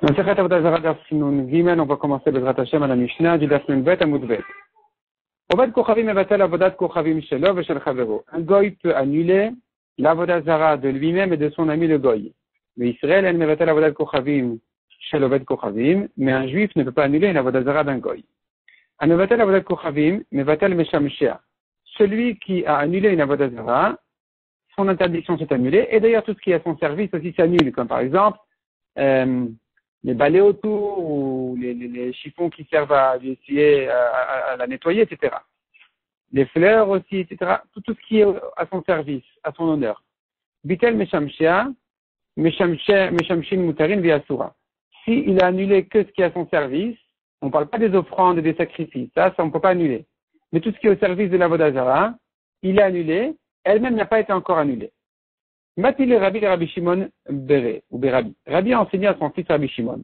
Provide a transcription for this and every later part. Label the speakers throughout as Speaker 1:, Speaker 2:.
Speaker 1: On va commencer le Hashem à la Mishnah du Daf Nun Bet Amud Bet. Obed Kochavim mevatel avodat Kochavim shelo veshel chavero. Un goy peut annuler l'avodat zara de lui-même et de son ami le goy. Mais Israël elle mevatel avodat Kochavim shel Obed Kochavim, mais un juif ne peut pas annuler l'avodat zara d'un goy. Un mevatel avodat Kochavim mevatel meshamshea. Celui qui a annulé une avodat zara, son interdiction s'est annulée, et d'ailleurs tout ce qui est à son service aussi s'annule, comme par exemple les balais autour ou les chiffons qui servent à lui essuyer, à la nettoyer, etc. Les fleurs aussi, etc. Tout ce qui est à son service, à son honneur. Bitel meshamshea, meshamshin mutarin viasura. S'il a annulé que ce qui est à son service, on ne parle pas des offrandes et des sacrifices, ça on ne peut pas annuler. Mais tout ce qui est au service de l'avodat zara, il a annulé, elle-même n'a pas été encore annulée. Matil Rabbi Shimon Bere ou Berabi. Rabbi a enseigné à son fils Rabbi Shimon.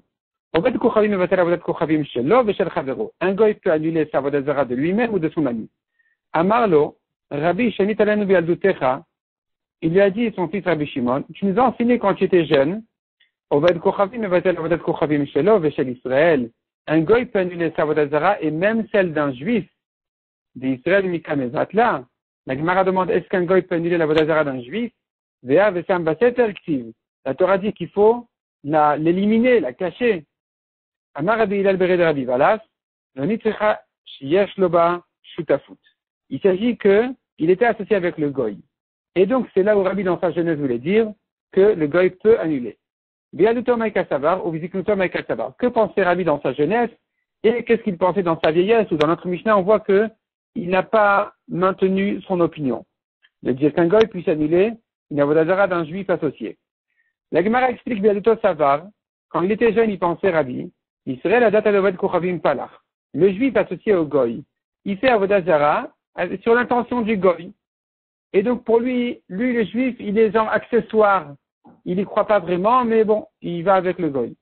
Speaker 1: Obed Kochavim mevatel avodat Kochavim shelo veshel chavero. Un goy peut annuler sa avodat zara de lui-même ou de son ami. Amarlo, Rabbi Shanit alenu bialdutecha. Il lui a dit son fils Rabbi Shimon, tu nous as enseigné quand tu étais jeune. Obed Kochavim mevatel avodat Kochavim shelo veshel Israël. Un goy peut annuler sa avodat zara et même celle d'un juif d'Israël mikamevatla. La Gemara demande est-ce qu'un goy peut annuler l'avodat zara d'un juif? La Torah dit qu'il faut l'éliminer, la cacher. Il s'agit qu'il était associé avec le goy. Et donc c'est là où Rabbi dans sa jeunesse voulait dire que le goy peut annuler. Que pensait Rabbi dans sa jeunesse et qu'est-ce qu'il pensait dans sa vieillesse ou dans notre Mishnah? On voit que il n'a pas maintenu son opinion. De dire qu'un goy puisse annuler une avodat zara d'un juif associé. La Gemara explique Bialuto Savar, quand il était jeune, il pensait Rabbi, Israël la date à l'Obed Kochavim Palach. Le juif associé au goy, il fait avodat zara sur l'intention du goy. Et donc pour lui le juif, il est genre accessoire. Il n'y croit pas vraiment, mais bon, il va avec le goy.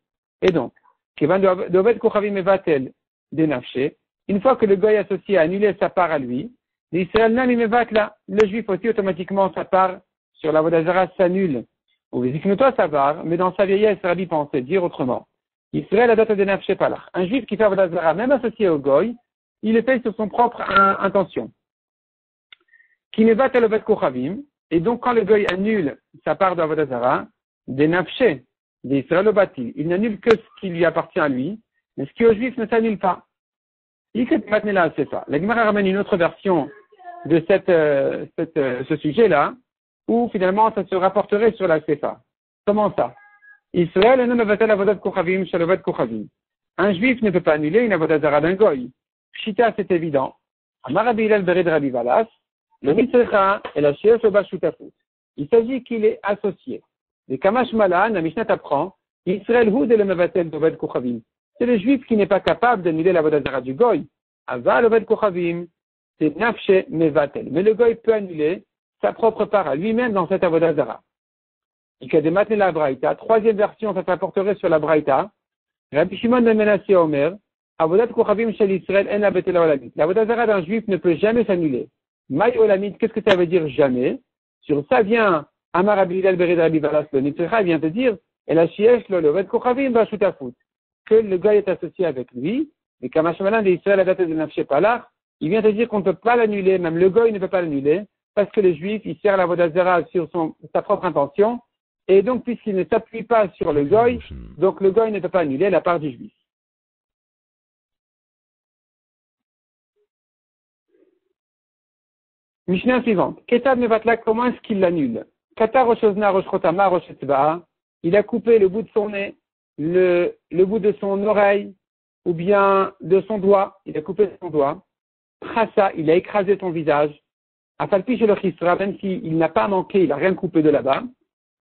Speaker 1: Et donc, d'Obed Kochavim Mevatel Denafché, une fois que le goy associé a annulé sa part à lui, l'Israël Nami Mevatla, le juif aussi automatiquement sa part sur l'avodat zara s'annule. Ou toi savar, mais dans sa vieillesse, Rabbi pensait dire autrement. Israël a date de nafshe palach. Un juif qui fait avodat zara, même associé au goy, il le fait sur son propre intention. Qui ne va à l'obed kochavim, et donc quand le goy annule sa part d'avodat zara, des nafshe, des Israël obati, il n'annule que ce qui lui appartient à lui, mais ce qui au juif ne s'annule pas. La Gemara ramène une autre version de ce sujet-là, où finalement ça se rapporterait sur la Sefa. Comment ça? Israël ne mevatel avodat kochavim shel Obed Kochavim. Un juif ne peut pas annuler une avodat zara d'un goy. Pshita, c'est évident. Amar Rabbi Hillel bered Rabbi Valas, le mitzecha et la sheyesh oba shutafut. Il s'agit qu'il est associé. Les Kamash Malan, la Mishnah t'apprend, Israël hu de le mevatel d'Obed Kochavim. C'est le juif qui n'est pas capable d'annuler l'avodat zara du goy. Aval Obed Kochavim, c'est nafshe mevatel. Mais le goy peut annuler sa propre part à lui-même dans cette avodat zara. La Braïta, troisième version, ça s'apporterait sur la Braïta. Rabbi Shimon ben Menasseh Omer, avodat kochavim shel Israël en abetel olamit. L'avodat zara d'un juif ne peut jamais s'annuler. Maï olamit, qu'est-ce que ça veut dire jamais? Sur ça vient Amar Rabbi Hillel bered Rabbi Valas le Nitzecha, vient te dire el hashiesh lo l'oved kochavim bashutafut, que le gars est associé avec lui, et Kamash Malan de Israël la date de nafshe palach, il vient te dire qu'on ne peut pas l'annuler, même le goy ne peut pas l'annuler, parce que le juif, il sert l'avodat zara sur sa propre intention, et donc puisqu'il ne s'appuie pas sur le goy, donc le goy ne peut pas annuler la part du juif. Mishnah suivante. Ketab mevatla, comment est-ce qu'il l'annule? Kata roshozna roshrotama roshetzba'a, il a coupé le bout de son nez, le bout de son oreille, ou bien de son doigt, il a coupé son doigt. Chassa, il a écrasé son visage. Afalpi chez le chisra, même s'il n'a pas manqué, il n'a rien coupé de là-bas.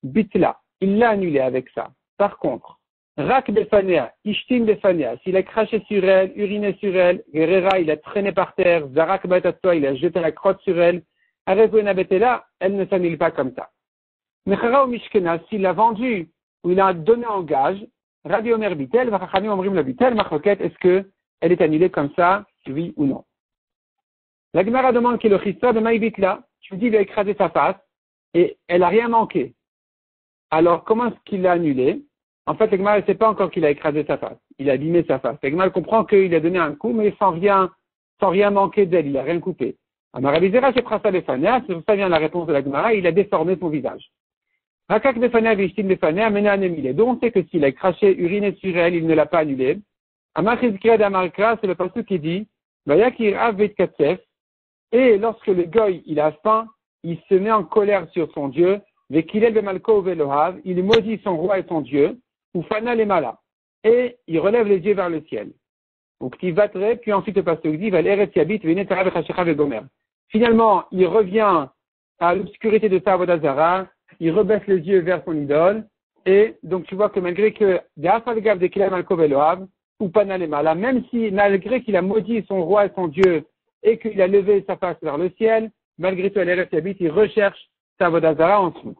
Speaker 1: Bitla, il l'a annulé avec ça. Par contre, rak befanea, ishtim befanea, s'il a craché sur elle, uriné sur elle, gerera, il a traîné par terre, zarak batatoi, il a jeté la crotte sur elle, arevena betela, elle ne s'annule pas comme ça. Mechara ou mishkena, s'il l'a vendu, ou il a donné en gage, Rabbi Omer bitel, vachachamim omrim la bitel, machloket, est-ce que elle est annulée comme ça, oui ou non? La Gemara demande qu'il est le chisra de maïbitla, tu dis il a écrasé sa face, et elle n'a rien manqué. Alors, comment est-ce qu'il l'a annulé? En fait, l'Egmar ne sait pas encore qu'il a écrasé sa face. Il a abîmé sa face. L'Egmar comprend qu'il a donné un coup, mais sans rien manquer d'elle. Il a rien coupé. Amarabizera, c'est Prasa Lefania. C'est pour ça vient la réponse de l'Egmar. Il a déformé son visage. Rakak Lefania, Vishtim Lefania, Mena Anemile. Donc, on sait que s'il a craché, uriné sur elle, il ne l'a pas annulé. Amachizkira d'Amarkra, c'est le passage qui dit, Bayakir Avit Katsef. Et lorsque le goy, il a faim, il se met en colère sur son Dieu. Vekilel Bemalko Velohav. Il maudit son roi et son Dieu. Ou Fana les Mala. Et il relève les yeux vers le ciel. Donc, puis ensuite le pasteur dit, finalement, il revient à l'obscurité de sa Vodazara, il rebaisse les yeux vers son idole, et donc tu vois que malgré que, ou Pana les Mala, même si, malgré qu'il a maudit son roi et son Dieu, et qu'il a levé sa face vers le ciel, malgré tout, il recherche sa Vodazara en dessous.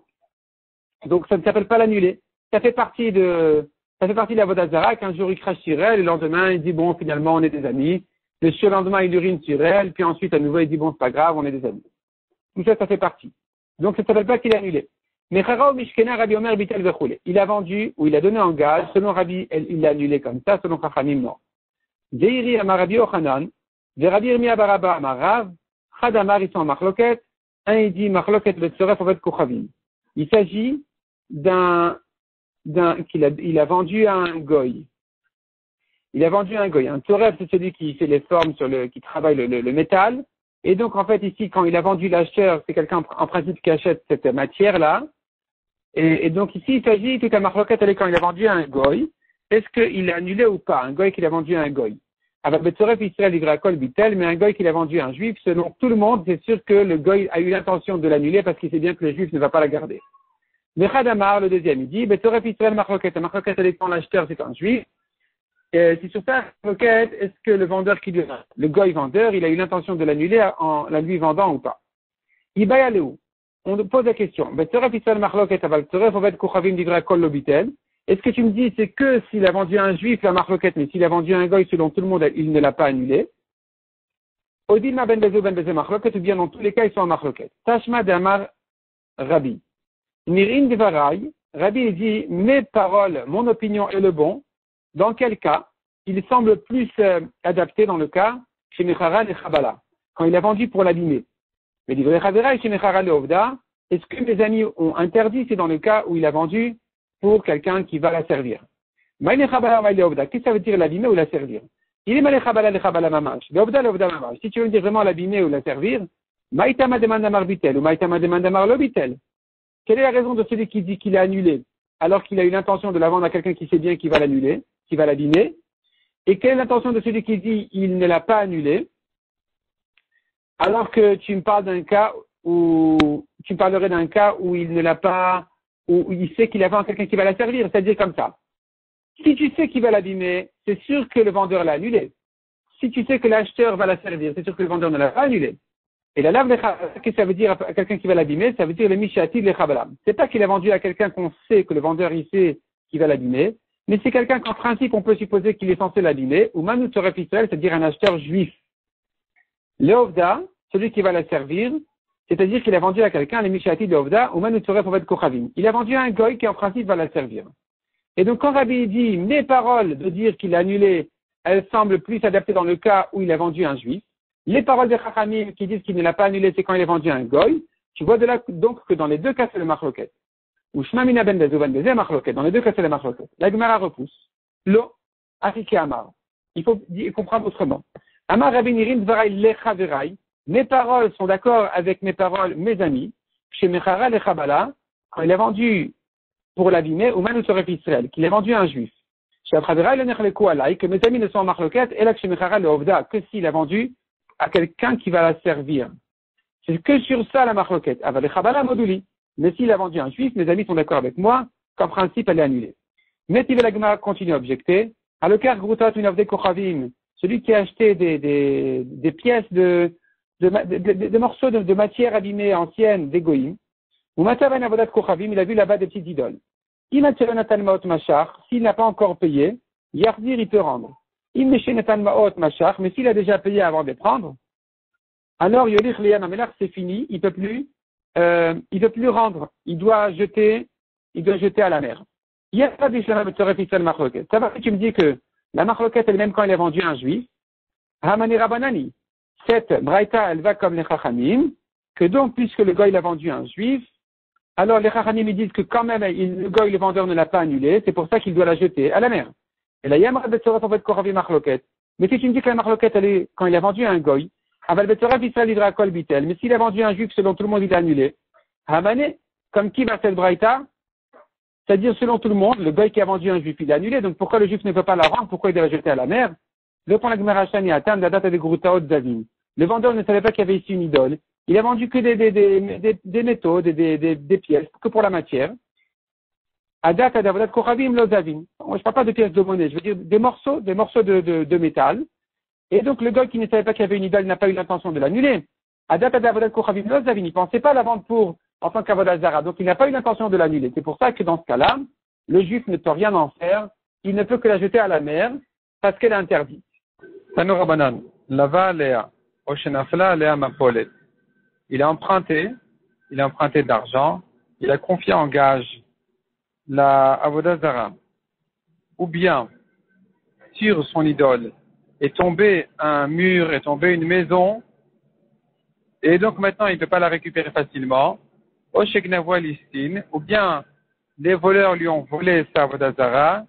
Speaker 1: Donc, ça ne s'appelle pas l'annuler. Ça fait partie de la Vodazara, qu'un jour il crache sur elle, le lendemain il dit bon, finalement on est des amis. Le surlendemain il urine sur elle, puis ensuite à nouveau il dit bon, c'est pas grave, on est des amis. Tout ça, ça fait partie. Donc ça ne s'appelle pas qu'il a annulé. Mais Chara ou Mishkena, Rabbi Omer, Bitel Vechoule. Il a vendu, ou il a donné en gage, selon Rabbi, il l'a annulé comme ça, selon Chachamim, non. Zeiri Amar Rabbi Ochanan, Rabbi Irmia Baraba Amarav, Chadamar, ils sont en Machloket, un il dit Machloket le Tzoref Ovet Kochavim. Il s'agit il a vendu à un goy. Il a vendu à un goy. Un toref, c'est celui qui fait les formes qui travaille le métal. Et donc, en fait, ici, quand il a vendu l'acheteur, c'est quelqu'un, en principe, qui achète cette matière-là. Et donc, ici, il s'agit, tout à marloquette, quand il a vendu à un goy, est-ce qu'il a annulé ou pas? Un goy qu'il a vendu à un goy. Avec Betzoref, Israël, Igrakol, Bitel, mais un goy qu'il a vendu à un juif, selon tout le monde, c'est sûr que le goy a eu l'intention de l'annuler parce qu'il sait bien que le juif ne va pas la garder. Mechadamar, le deuxième, il dit, Betzoref Israël Marloquet, Marloquet, quand l'acheteur, c'est un juif. C'est sur ça, Marloquet, est-ce que le vendeur le goy vendeur, il a eu l'intention de l'annuler en la lui vendant ou pas? Ibayaleu. On pose la question. Betzoref Israël Marloquet, Aval Tzoref, Ovet Kochavim, Divra Kol Lobitel. Est-ce que tu me dis, c'est que s'il a vendu à un juif, la Marloquet, mais s'il a vendu à un goy, selon tout le monde, il ne l'a pas annulé? Odilma ben Bezo Marloquet, ou bien dans tous les cas, ils sont en Marloquet. Tashma d'Amar Rabbi. Nirin Devarai, Rabbi dit, mes paroles, mon opinion est le bon. Dans quel cas? Il semble plus adapté dans le cas chez Mechara et Chabala, quand il a vendu pour l'abîmer. Mais dit, chez Mechara et Ovda, est-ce que mes amis ont interdit? C'est dans le cas où il a vendu pour quelqu'un qui va la servir. Qu'est-ce que ça veut dire l'abîmer ou la servir? Il est malé Chabala le Chabala mamash. L'Ovda mamash. Si tu veux dire vraiment l'abîmer ou la servir, Maïtama demande à Marbitel ou Maïtama demande à Marlobitel. Quelle est la raison de celui qui dit qu'il a annulé, alors qu'il a eu l'intention de la vendre à quelqu'un qui sait bien qu'il va l'annuler, qui va l'abîmer? Et quelle est l'intention de celui qui dit il ne l'a pas annulé, alors que tu me parles d'un cas où, tu me parlerais d'un cas où il ne l'a pas, où il sait qu'il a vendu à quelqu'un qui va la servir, c'est-à-dire comme ça. Si tu sais qu'il va l'abîmer, c'est sûr que le vendeur l'a annulé. Si tu sais que l'acheteur va la servir, c'est sûr que le vendeur ne l'a pas annulé. Et la lave, qu'est-ce que ça veut dire à quelqu'un qui va l'abîmer? Ça veut dire le mishatil le chabalam. C'est pas qu'il a vendu à quelqu'un qu'on sait que le vendeur il sait qu'il va l'abîmer, mais c'est quelqu'un qu'en principe on peut supposer qu'il est censé l'abîmer, ou manu toref Israël, c'est-à-dire un acheteur juif. Le ovda, celui qui va la servir, c'est-à-dire qu'il a vendu à quelqu'un le mishatil le ovda, ou manu toref ovet kochavim. Il a vendu à un goy qui en principe va la servir. Et donc quand Rabbi dit mes paroles de dire qu'il a annulé, elles semblent plus adaptées dans le cas où il a vendu à un juif. Les paroles de Chachamim qui disent qu'il ne l'a pas annulé, c'est quand il est vendu à un goy. Tu vois de là donc que dans les deux cas c'est le marloquet. Ou Shmamina ben Bezo ben Bezé marloquet. Dans les deux cas c'est le marloquet. La Gemara repousse. Lo, Arike Amar. Il faut comprendre autrement. Amar Rabbi Nirin Dvarai Lecha Verai. Mes paroles sont d'accord avec mes paroles, mes amis. Chez Mechara Lechabala, quand il a vendu pour l'abîmer, ou Manu Toref Israël, qu'il a vendu à un juif. Chez Achaverai le Nechleku Alai, que mes amis ne sont en marloquet, et là chez Mechara le Ovda, que s'il a vendu à quelqu'un qui va la servir. C'est que sur ça la marloquette. Aval Chabala moduli. Mais s'il a vendu à un juif, mes amis sont d'accord avec moi qu'en principe elle est annulée. Mais si la Gemara continue à objecter, à le car Grutat Unavde Kochavim, celui qui a acheté des pièces de morceaux de matière abîmée ancienne d'Egoïm, ou Matavan Avodat Kochavim, il a vu là-bas des petites idoles. Imatseronatan Maot Machar, s'il n'a pas encore payé, Yardir il peut rendre. Mais s'il a déjà payé avant de prendre, alors Yolich Liam Amelach c'est fini, il peut plus rendre, il doit jeter à la mer. Il y a pas d'Islam marloquette. Ça va, tu me dis que la marloquette elle-même quand elle est vendue à un juif, Hamani Rabanani, cette braïta elle va comme les chachamim, que donc puisque le goy l'a vendu à un juif, alors les chachamim ils disent que quand même le goy le vendeur ne l'a pas annulé, c'est pour ça qu'il doit la jeter à la mer. Et la Yamra Betzorat en fait Koravi marloquette. Mais si tu me dis que la marloquette elle est quand il a vendu à un goy, Aval Betzorat Israël lidra kol bitel, mais s'il a vendu à un juif selon tout le monde il a annulé, Hamani, comme qui va cette braïta? C'est-à-dire, selon tout le monde, le goy qui a vendu un juif, il est annulé. Donc, pourquoi le juif ne peut pas la rendre? Pourquoi il doit la jeter à la mer? Répond la Gemara Shani Atan, la date des Groutaot Zavim. Le vendeur ne savait pas qu'il y avait ici une idole. Il a vendu que des métaux, des pièces, que pour la matière. Adat Adavodat Kochavim Lo Zavim. Moi, je parle pas de pièces de monnaie. Je veux dire des morceaux de métal. Et donc, le goy qui ne savait pas qu'il y avait une idole n'a pas eu l'intention de l'annuler. Adat Adavodat Kochavim Lo Zavim. Il ne pensait pas la vendre en tant qu'avodat zara. Donc, il n'a pas eu l'intention de l'annuler. C'est pour ça que dans ce cas-là, le juif ne peut rien en faire. Il ne peut que la jeter à la mer parce qu'elle est interdite. Tano Rabanan, Lava Léa, Oshenafla Léa Mapolet. Il a emprunté de l'argent, il a confié en gage la avodat zara. Ou bien, sur son idole, est tombé un mur, est tombé une maison, et donc maintenant il ne peut pas la récupérer facilement. Ou bien les voleurs lui ont volé sa avodat zara,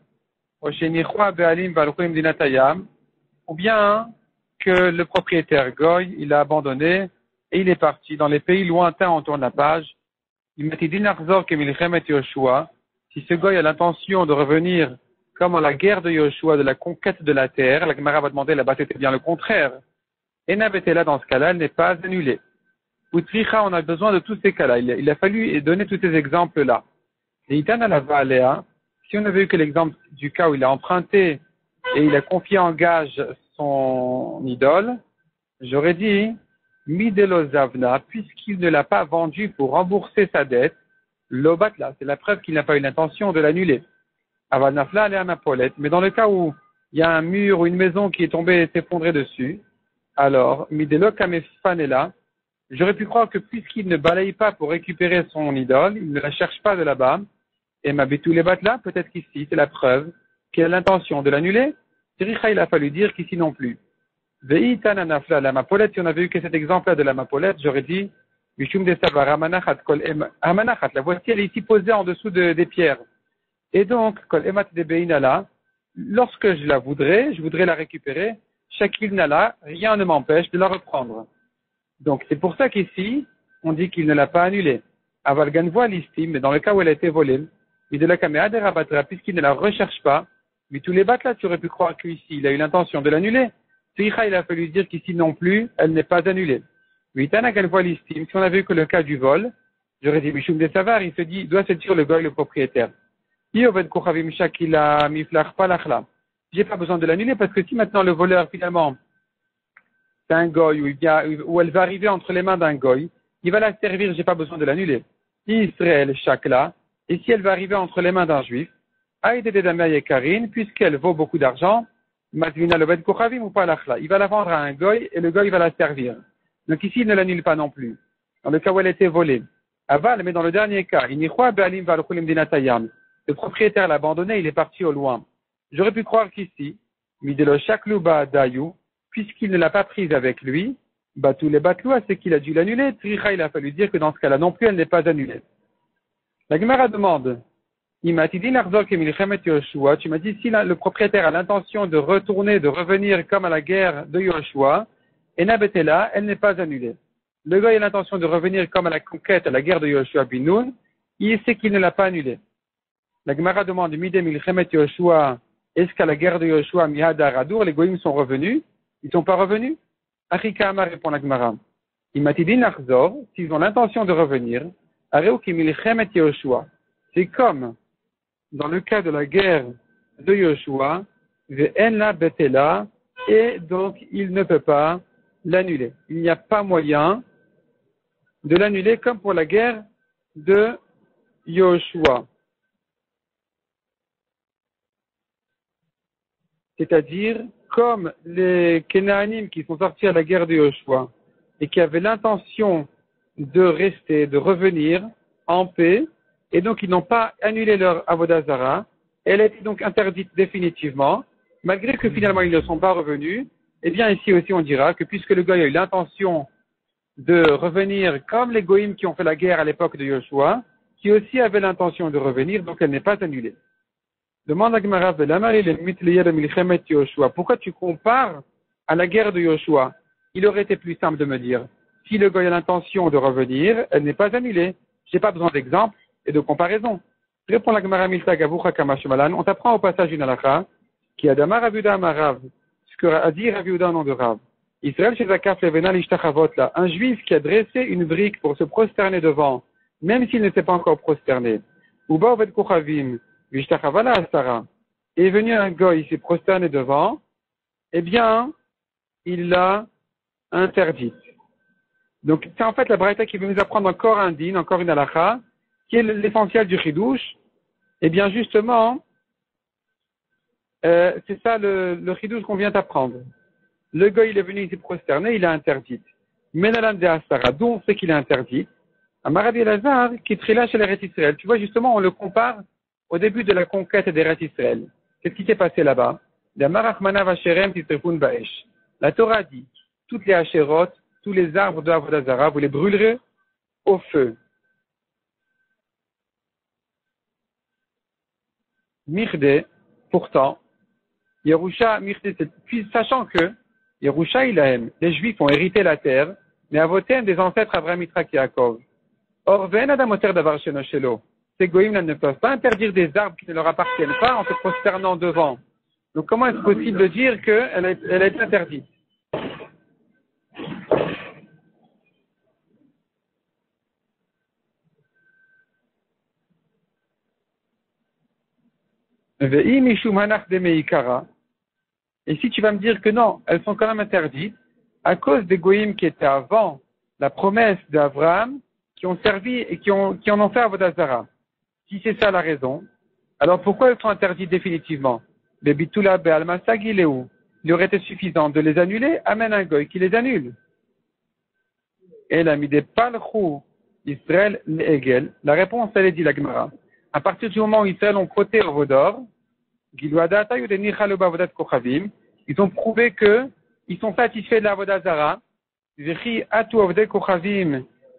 Speaker 1: ou bien que le propriétaire goy, il a abandonné et il est parti dans les pays lointains, on tourne la page. Il m'a dit si ce goy a l'intention de revenir comme à la guerre de Yoshua, de la conquête de la terre, la Gemara va demander là-bas c'était bien le contraire. Et n'avait là dans ce cas-là, elle n'est pas annulée. Outricha, on a besoin de tous ces cas-là. Il a fallu donner tous ces exemples-là. Et Itan Alava Aléa, si on avait eu que l'exemple du cas où il a emprunté et il a confié en gage son idole, j'aurais dit, Midelo Zavna, puisqu'il ne l'a pas vendu pour rembourser sa dette, l'obatla, c'est la preuve qu'il n'a pas eu l'intention de l'annuler. Avanafla Aléa Mapolet, mais dans le cas où il y a un mur ou une maison qui est tombée et s'est effondrée dessus, alors, Midelo Kameffanela, j'aurais pu croire que puisqu'il ne balaye pas pour récupérer son idole, il ne la cherche pas de là-bas, et Mabitou les batla, peut-être qu'ici, c'est la preuve qu'il a l'intention de l'annuler. Tiricha, il a fallu dire qu'ici non plus. Ve'itan anafla, la mapolette, si on avait eu que cet exemple-là de la mapolette, j'aurais dit, Mishum de savar, amanachat, kol amanachat, la voici, elle est ici posée en dessous des pierres. Et donc, kol emat de beinala, lorsque je voudrais la récupérer, shakil nala, rien ne m'empêche de la reprendre. Donc, c'est pour ça qu'ici, on dit qu'il ne l'a pas annulée. Avalgan voit l'istime, mais dans le cas où elle a été volée, mais de la caméra des rabattra, puisqu'il ne la recherche pas, mais tous les battes là, tu aurais pu croire qu'ici, il a eu l'intention de l'annuler. Tiricha, il a fallu dire qu'ici non plus, elle n'est pas annulée. Mais Tanagan voit l'istime, si on avait eu que le cas du vol, j'aurais dit, Mishum de Savar, il doit se dire le goy, le propriétaire. J'ai pas besoin de l'annuler parce que si maintenant le voleur, finalement, c'est un goy ou elle va arriver entre les mains d'un goy, il va la servir, j'ai pas besoin de l'annuler. Israël, Shakla, et si elle va arriver entre les mains d'un juif, puisqu'elle vaut beaucoup d'argent, il va la vendre à un goy et le goy va la servir. Donc ici, il ne l'annule pas non plus. Dans le cas où elle était volée. Aval, mais dans le dernier cas, le propriétaire l'a abandonné, il est parti au loin. J'aurais pu croire qu'ici, Midelo Shakluba Dayu, puisqu'il ne l'a pas prise avec lui, Batou les Batloua, c'est qu'il a dû l'annuler. Tricha, il a fallu dire que dans ce cas-là non plus, elle n'est pas annulée. La Gemara demande, tu m'as dit si le propriétaire a l'intention de revenir comme à la guerre de Yoshua, et Nabetela, elle n'est pas annulée. Le gars a l'intention de revenir comme à la conquête, à la guerre de Yoshua Binoun, il sait qu'il ne l'a pas annulée. La Gemara demande, Midem Ilchemet Yoshua, est-ce qu'à la guerre de Yoshua, Mihad Aradour, les goyim sont revenus? Ils ne sont pas revenus? Achikama répond la Gemara. Imatidi Nachzor, s'ils ont l'intention de revenir, Areukim Ilchemet Yoshua. C'est comme dans le cas de la guerre de Yoshua, Ve'enla Betela, et donc il ne peut pas l'annuler. Il n'y a pas moyen de l'annuler comme pour la guerre de Yoshua. C'est-à-dire, comme les Kénaanim qui sont sortis à la guerre de Yoshua et qui avaient l'intention de rester, de revenir en paix, et donc ils n'ont pas annulé leur Avodah Zara, elle était donc interdite définitivement, malgré que finalement ils ne sont pas revenus. Eh bien ici aussi on dira que puisque le goy a eu l'intention de revenir comme les goïms qui ont fait la guerre à l'époque de Yoshua, qui aussi avaient l'intention de revenir, donc elle n'est pas annulée. Demande à Gemara Yoshua. Pourquoi tu compares à la guerre de Yoshua? Il aurait été plus simple de me dire, si le goy a l'intention de revenir, elle n'est pas annulée. Je n'ai pas besoin d'exemple et de comparaison. Répond la Gemara Milta Gavucha Kamashmalan. On t'apprend au passage une halakha qui a Damar Ravuda Amarav, ce que a dit Ravuda au nom de Rav. Israël chez Zakaf Levena l'Ishtachavot là, un juif qui a dressé une brique pour se prosterner devant, même s'il ne s'est pas encore prosterné. Uba Oved Kochavim, l'Ishtachavala Asara, est venu un goy, il s'est prosterné devant, eh bien, il l'a interdite. Donc, c'est en fait la braïta qui veut nous apprendre encore un din, encore une halakha, qui est l'essentiel du chidouche. Eh bien, justement, c'est ça le chidouche qu'on vient d'apprendre. Le goy, il est venu, il s'est prosterné, il a interdite. Menalan de Asara, d'où on sait qu'il est interdit. Amaradi Elazar, qui trila chez l'Eretz Israël. Tu vois, justement, on le compare au début de la conquête d'Eretz Israël. Qu'est-ce qui s'est passé là-bas? La Torah dit, toutes les hachérotes, tous les arbres de Avodah Zara, vous les brûlerez au feu. Mirde, pourtant, Yerusha, Mirde, puis sachant que Yerusha Ilahem, les Juifs ont hérité la terre, mais Avotem des ancêtres Abraham, Yitzhak et Yaakov. Or, Ven Adamoter Davar Sheno Shelo. Ces goïms ne peuvent pas interdire des arbres qui ne leur appartiennent pas en se prosternant devant. Donc, comment est-ce possible de dire qu'elle est interdite? Et si tu vas me dire que non, elles sont quand même interdites, à cause des goïms qui étaient avant la promesse d'Abraham, qui ont servi et qui en ont fait Avodah Zara. Si c'est ça la raison, alors pourquoi elles sont interdites définitivement? Les bitula be'almasagi leu. Il aurait été suffisant de les annuler, amène un goy qui les annule. Et la midé palchou Israël l'egel. La réponse, elle est dit la Gemara. À partir du moment où Israël ont côté Vodor, ils ont prouvé que ils sont satisfaits de la Avodah Zara,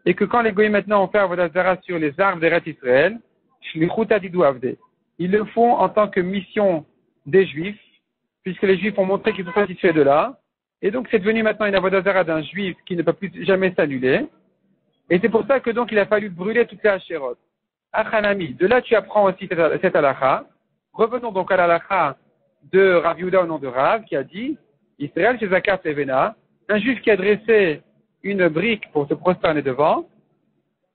Speaker 1: et que quand les goyim maintenant ont fait Avodah Zara sur les arbres d'Eretz Israël, ils le font en tant que mission des Juifs, puisque les Juifs ont montré qu'ils sont satisfaits de là, et donc c'est devenu maintenant une Avodah Zara d'un Juif qui ne peut plus jamais s'annuler, et c'est pour ça que donc il a fallu brûler toutes les hachérotes. Achanami, de là tu apprends aussi cette halakha. Revenons donc à la halakha de Rav Yehuda au nom de Rav, qui a dit, Israël chez Zakaf Levena, un juif qui a dressé une brique pour se prosterner devant,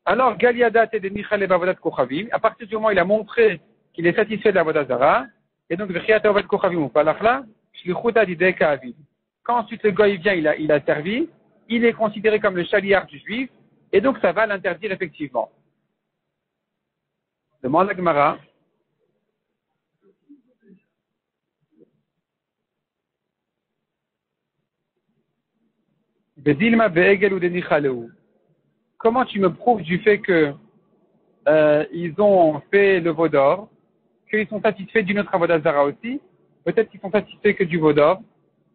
Speaker 1: alors Galiadat et de Michal et Bavodat Kochavim, à partir du moment où il a montré qu'il est satisfait de la Avodah Zara, et donc V'chiat Avodat Kochavim ou Palachla, Shlichuta Dideka Avid. Quand ensuite le goy vient, il a servi, il est considéré comme le chaliard du juif, et donc ça va l'interdire effectivement. Demande la Gemara. Comment tu me prouves du fait que ils ont fait le Vaudor, qu'ils sont satisfaits d'une autre Avodah Zara aussi? Peut-être qu'ils sont satisfaits que du Vaudor,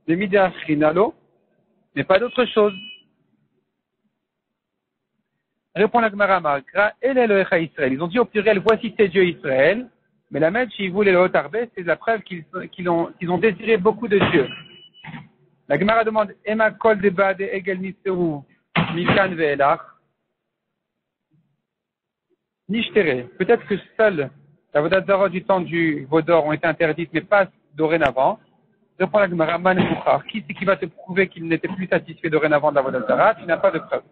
Speaker 1: de Mideh Shrinalo, mais pas d'autre chose. Répond la Gemara Markra, El Elohecha Israël. Ils ont dit au pluriel, voici tes dieux Israël, mais la Med Shivul et le Hotarbe, c'est la preuve qu'ils ont désiré beaucoup de dieux. La Gemara demande, Ema Kol Deba de Egel Niseru, Milkan Ve'elach. Nishtere. Peut-être que seules la Avodah Zara du temps du Vaudor ont été interdites, mais pas dorénavant. Répond la Gemara, Man Bouchar. Qui c'est qui va te prouver qu'il n'était plus satisfait dorénavant de la Avodah Zara? Tu n'as pas de preuve.